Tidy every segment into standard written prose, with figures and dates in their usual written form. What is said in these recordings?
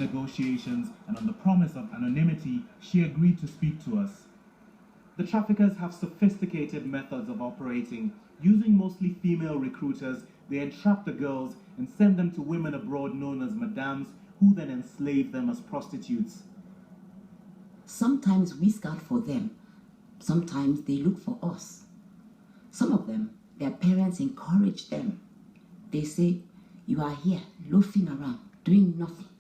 negotiations, and on the promise of anonymity, she agreed to speak to us. The traffickers have sophisticated methods of operating. Using mostly female recruiters, they entrap the girls and send them to women abroad known as madams, who then enslave them as prostitutes. Sometimes we scout for them. Sometimes they look for us. Some of them, their parents encourage them. They say, "You are here, loafing around, doing nothing.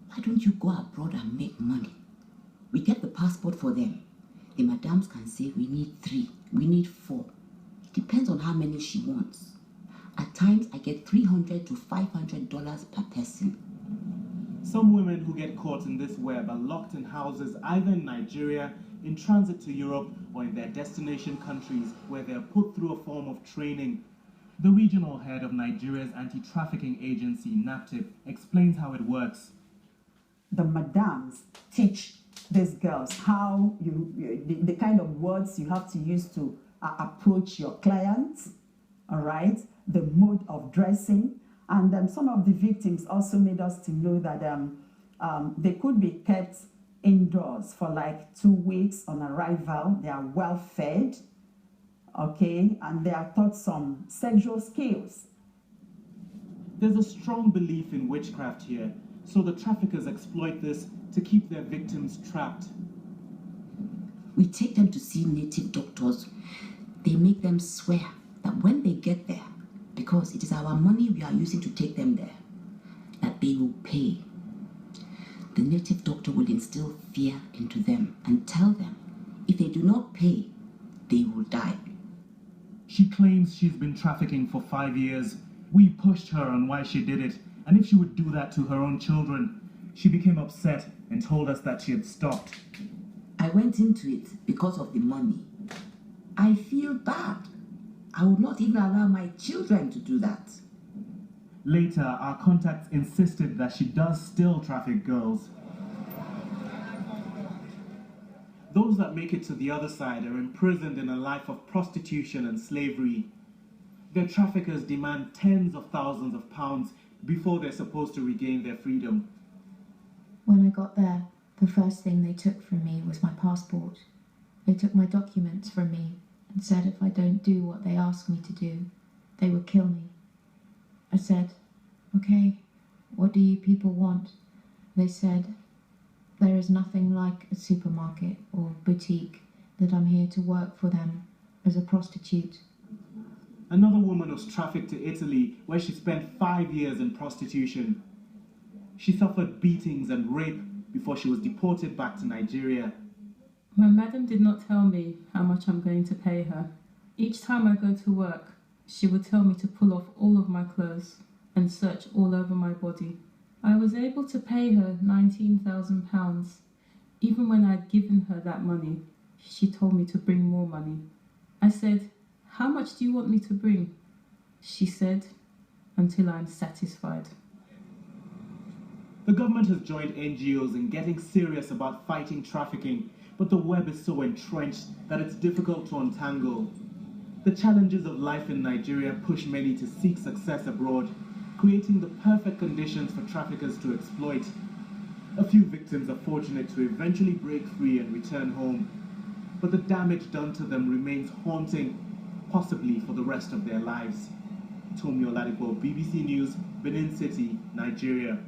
Why don't you go abroad and make money?" We get the passport for them. The madams can say, "We need 3, we need 4. It depends on how many she wants. At times, I get $300 to $500 per person. Some women who get caught in this web are locked in houses either in Nigeria, in transit to Europe, or in their destination countries where they are put through a form of training. The regional head of Nigeria's anti-trafficking agency, NAPTIP, explains how it works. The madams teach these girls how the kind of words you have to use to approach your clients, all right, the mode of dressing. And some of the victims also made us to know that they could be kept indoors for like 2 weeks on arrival. They are well fed, okay, and they are taught some sexual skills. There's a strong belief in witchcraft here, so the traffickers exploit this to keep their victims trapped. We take them to see native doctors. They make them swear that when they get there, because it is our money we are using to take them there, that they will pay. The native doctor will instill fear into them and tell them if they do not pay, they will die. She claims she's been trafficking for 5 years. We pushed her on why she did it, and if she would do that to her own children. She became upset and told us that she had stopped. I went into it because of the money. I feel bad. I would not even allow my children to do that. Later, our contacts insisted that she does still traffic girls. Those that make it to the other side are imprisoned in a life of prostitution and slavery. Their traffickers demand tens of thousands of pounds before they're supposed to regain their freedom. When I got there, the first thing they took from me was my passport. They took my documents from me and said if I don't do what they asked me to do, they would kill me. I said, "Okay, what do you people want?" They said, "There is nothing like a supermarket or boutique, that I'm here to work for them as a prostitute." Another woman was trafficked to Italy, where she spent 5 years in prostitution. She suffered beatings and rape before she was deported back to Nigeria. My madam did not tell me how much I'm going to pay her. Each time I go to work, she would tell me to pull off all of my clothes and search all over my body. I was able to pay her £19,000. Even when I'd given her that money, she told me to bring more money. I said, "How much do you want me to bring?" She said, "Until I'm satisfied." The government has joined NGOs in getting serious about fighting trafficking, but the web is so entrenched that it's difficult to untangle. The challenges of life in Nigeria push many to seek success abroad, creating the perfect conditions for traffickers to exploit. A few victims are fortunate to eventually break free and return home, but the damage done to them remains haunting, possibly for the rest of their lives. Tomi Oladipo, BBC News, Benin City, Nigeria.